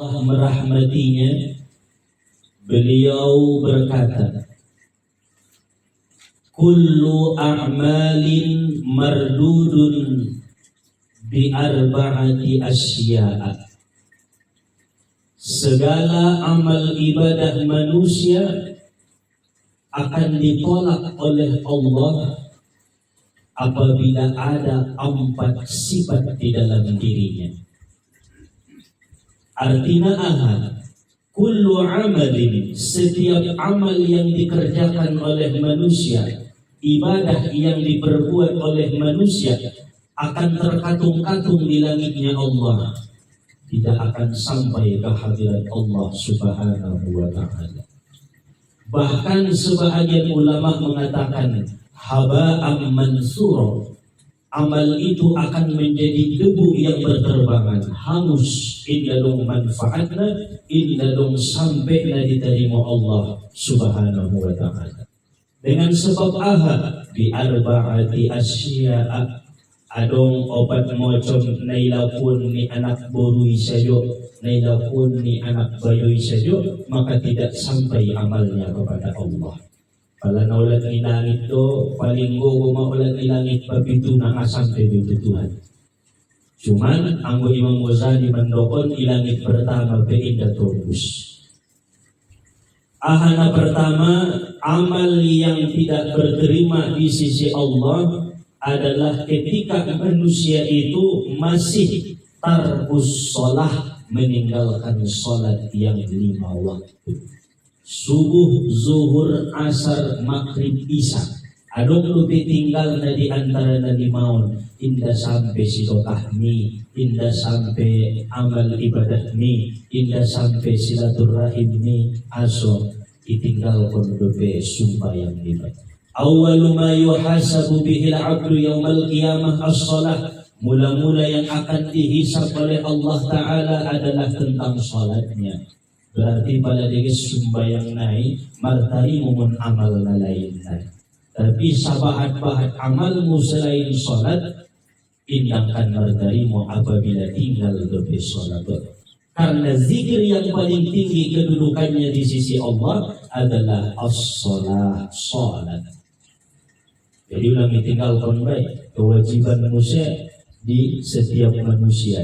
Allah merahmatinya, beliau berkata, kullu a'malin mardudun bi arba'ati asya'a. Segala amal ibadah manusia akan ditolak oleh Allah apabila ada 4 sifat di dalam dirinya. Artinya kullu amalin, setiap amal yang dikerjakan oleh manusia, ibadah yang diperbuat oleh manusia akan terkatung-katung di langitnya Allah, tidak akan sampai ke hadirat Allah Subhanahu wa ta'ala. Bahkan sebahagian ulama mengatakan haba'am mansura, amal itu akan menjadi debu yang berterbangan, hangus, indalung manfaatna, indalung sampai diterima Allah Subhanahu wa ta'ala. Dengan sebab bi arba'ati asya'a, adong obat mocom nailapun ni anak borui sajo, nailapun ni anak bayoy sajo, maka tidak sampai amalnya kepada Allah. Pala naulat ni langit do, paling go maulat ni langit papitu na sampai itu Tuhan. Cuman anggo Imam Ghazali mendokon ilangit pertama beinda tobus. Ahana pertama, amal yang tidak berterima di sisi Allah adalah ketika manusia itu masih tarkus sholah, meninggalkan sholat yang 5 waktu. Subuh, zuhur, asar, maghrib, isya. Adong lupi tinggal na di antara na 5, inda sampai silaturahmi, inda sampai amal ibadah ni, inda sampai silaturahim ni, aso itinggal kon lupi sumpah yang ibadah. Awwalu ma yuhasabu bihil abdu yaumal qiyamah as-salah. Mula-mula yang akan dihisab oleh Allah Ta'ala adalah tentang salatnya. Berarti pada diri sumbayang naik martari mumun amal na lain naik. Tapi sabahat-bahat amalmu selain salat, indangkan martarimu apabila tinggal lebih salat. Karena zikir yang paling tinggi kedudukannya di sisi Allah adalah as-salah, salat. Jadi ulang ditinggalkan baik kewajiban manusia di setiap manusia.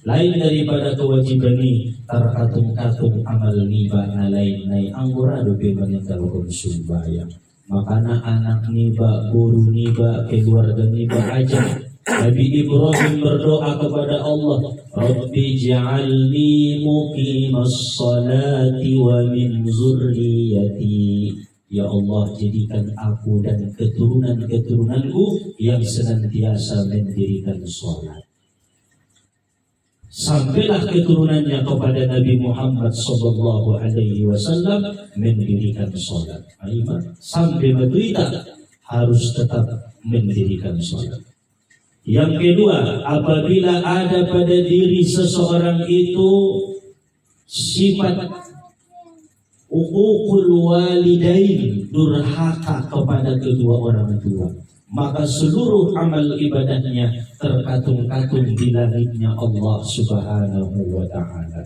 Lain daripada kewajiban ini terkatung-katung amal niba na lain naik anggora dope meninggalkan sembahyang. Makanya anak niba, guru niba, keluarga niba aja. Nabi Ibrahim berdoa kepada Allah, Rabbi ja'alni muqimas salati wa min zurriyati. Ya Allah, jadikan aku dan keturunan-keturunanku yang senantiasa mendirikan sholat. Sampailah keturunannya kepada Nabi Muhammad sallallahu alaihi wasallam mendirikan sholat. Sampai begitu harus tetap mendirikan sholat. Yang kedua, apabila ada pada diri seseorang itu sifat uququl walidain, durhaka kepada kedua orang tua, maka seluruh amal ibadahnya terkatung-katung di langitnya Allah Subhanahu wa ta'ala.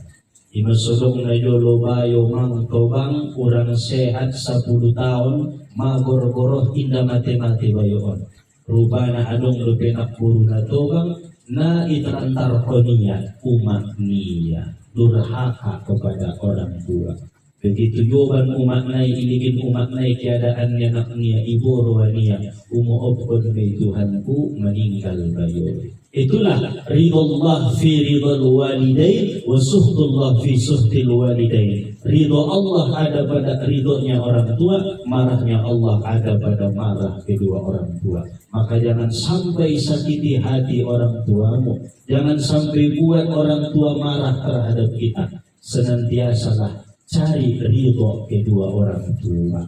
Imasodong na yolo bayo mangkobang urang sehat 10 tahun magor-goroh inda mati-mati bayoon. Rubana adong lupenak puru na tobang na iterantar konia umat niya, durhaka kepada orang tua. Begitu jawaban umat nai iligin umat nai keadaannya naknya ibu ruwania umuobkon kay Tuhanku meninggal bayo. Itulah ridullah fi ridul walidain wa suhdullah fi suhdil walidain. Ridho Allah ada pada ridhonya orang tua, marahnya Allah ada pada marah kedua orang tua. Maka jangan sampai sakiti hati orang tuamu, jangan sampai buat orang tua marah terhadap kita. Senantiasalah cari ridho kedua orang tua.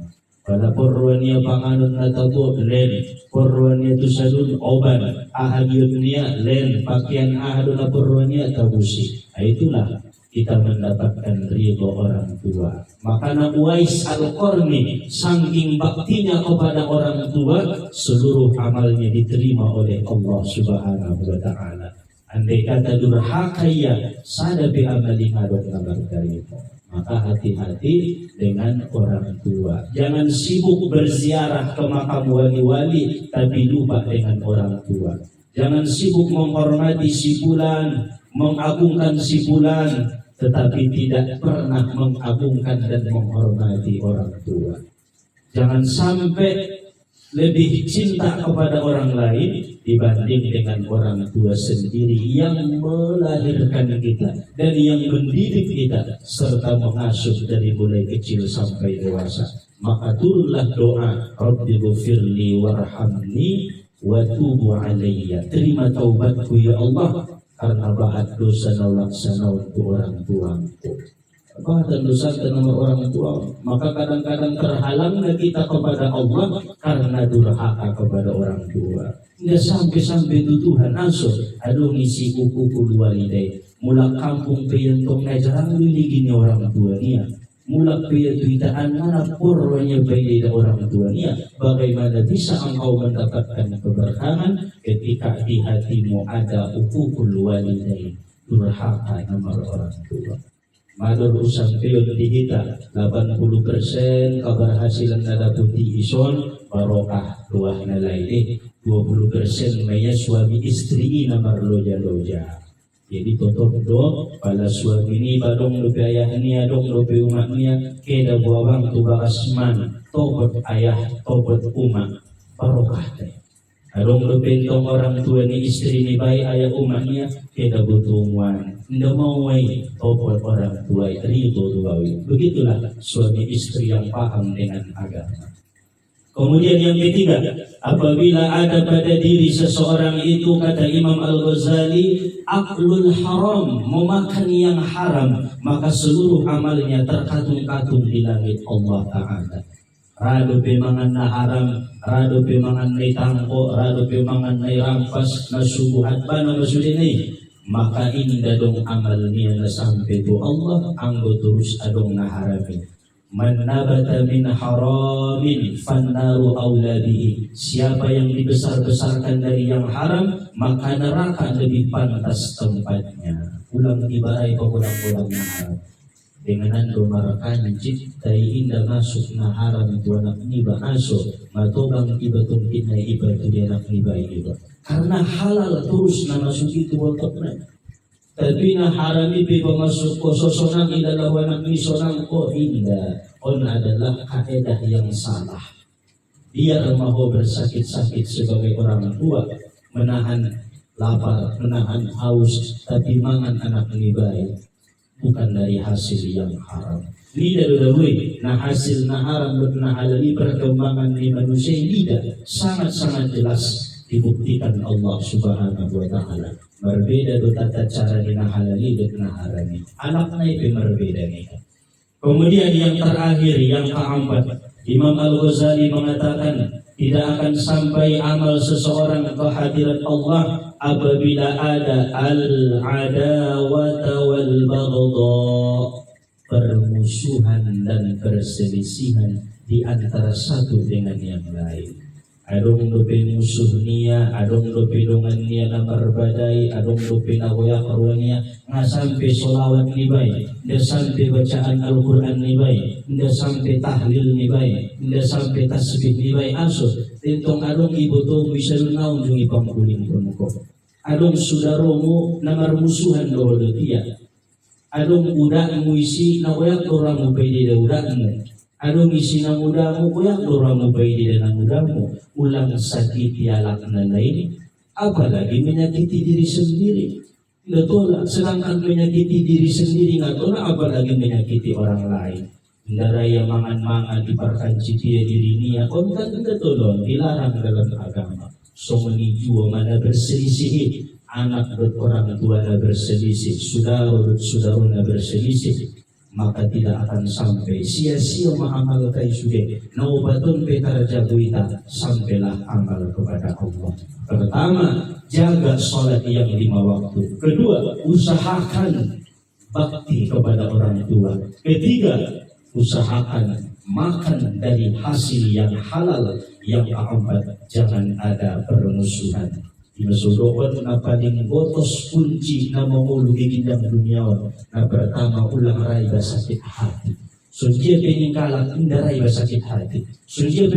Pada porwania panganut na tabo len, porwania tusadun oban, ahadiyutnya len, pakaian ahadun na porwania tabusi. Itulah kita mendapatkan ridho orang tua. Maka Uwais Al-Qarni saking baktinya kepada orang tua, seluruh amalnya diterima oleh Allah Subhanahu wa ta'ala. Andai kata durhaka ya sadapi amali ngadon kabar darimu. Maka hati-hati dengan orang tua. Jangan sibuk berziarah ke makam wali-wali tapi lupa dengan orang tua. Jangan sibuk menghormati si fulan, mengagungkan si fulan, tetapi tidak pernah mengagungkan dan menghormati orang tua. Jangan sampai lebih cinta kepada orang lain dibanding dengan orang tua sendiri yang melahirkan kita dan yang mendidik kita serta mengasuh dari mulai kecil sampai dewasa. Maka turunlah doa, Rabbighfirli warhamni wa tubu alayya. Terima taubatku ya Allah karena bahat dosa laksana untuk orang tuaku. Bahkan dosa nomor orang tua, maka kadang-kadang terhalangnya kita kepada Allah karena durhaka kepada orang tua. Nggak sampai tutuhan asuh, aduh ngisi kuku walidai. Mula kampung peyentong jarang gini orang tua niya. Mula peyatuitaan mana pornya bayi orang tua niya. Bagaimana bisa engkau mendapatkan keberkahan ketika di hatimu ada hukukul walidai, durhaka nomor orang tua. Mador usang peyon dihita 80% keberhasilan ada putih ison barokah luah nalai 20% maya suami istri nomor loja. Jadi tutup do pada suami ini badong lupi ayahnya dong lupi umatnya keda buawang tu bakasman tobot ayah tobot umat barokah teh. Adong lupi tong orang tua ni istri ni baik ayah umatnya keda butuh umuan. Tidak mau topol orang tua ridho tuawi. Begitulah suami istri yang paham dengan agama. Kemudian yang ketiga, apabila ada pada diri seseorang itu, kata Imam Al-Ghazali, aklul haram, memakan yang haram, maka seluruh amalnya terkatung-katung di langit Allah Ta'ala. Rado pemangan na haram, rado pemangan na tangko, rado pemangan na rampas, na subuhat ba na masudinay. Maka indah dong amal niya na sampai tu Allah anggo terus adong naharami. Man nabata min haramin fannaru auladihi. Siapa yang dibesar-besarkan dari yang haram, maka neraka lebih pantas tempatnya. Ulang ibarai pemulang-pulang na haram. Dengan ando marakan ciptai indah masuk na haram tu anak niba aso matobang iba tungkin na iba tu di anak niba iba. Karena halal terus na masuk itu wakotnya. Tapi na harami pipa masuk ko sosonang idalah anak ni sonang ko indah. On adalah kaedah yang salah. Dia mahu bersakit-sakit sebagai orang tua, menahan lapar, menahan haus, tapi mangan anak ni baik. Bukan dari hasil yang haram. Lidah dulu, nah hasil na haram na halali perkembangan di manusia lidah sangat-sangat jelas dibuktikan Allah Subhanahu wa Ta'ala. Berbeda do tata cara dina halali dan harami. Anaknya itu berbeda nih. Kemudian yang terakhir yang keempat, Imam Al-Ghazali mengatakan tidak akan sampai amal seseorang ke hadirat Allah apabila ada al-adawata wal baghdha, permusuhan dan perselisihan di antara satu dengan yang lain. Adong dope musuh niya, adong dope dongan niya na marbadai, adong dope na wayak arwanya, nga sampai solawat ni bay, nda sampai bacaan Al-Quran ni bay, nda sampai tahlil ni bay, nda sampai tasbih ni bay, aso, tentong adong ibu to bisa lunaw yung ipangkuling ko. Adong sudaromo na marmusuhan doon dia. Adong udak mo isi na wayak orang mo pwede da udak mo. Adong isi na muda mo, wayak orang mo pwede da na muda mo. Ulang sakit yalak na lain, apalagi menyakiti diri sendiri. Betul, sedangkan menyakiti diri sendiri nggak tahu apalagi menyakiti orang lain. Daraya mangan-mangan diperkanci dia diri niya, kontak betul dilarang dalam agama. So meniju mana berselisih, anak orang tua berselisih, saudara berselisih. Maka tidak akan sampai sia-sia mengamal kai sudah naubatun petarja buita sampailah amal kepada Allah. Pertama, jaga sholat yang 5 waktu. Kedua, usahakan bakti kepada orang tua. Ketiga, usahakan makan dari hasil yang halal. Yang keempat, jangan ada permusuhan. Dimasudokon na paling botos kunci na mamulugi gindang duniawan na pertama ulang raya sakit hati. So dia peningkalan indarai sakit hati. So dia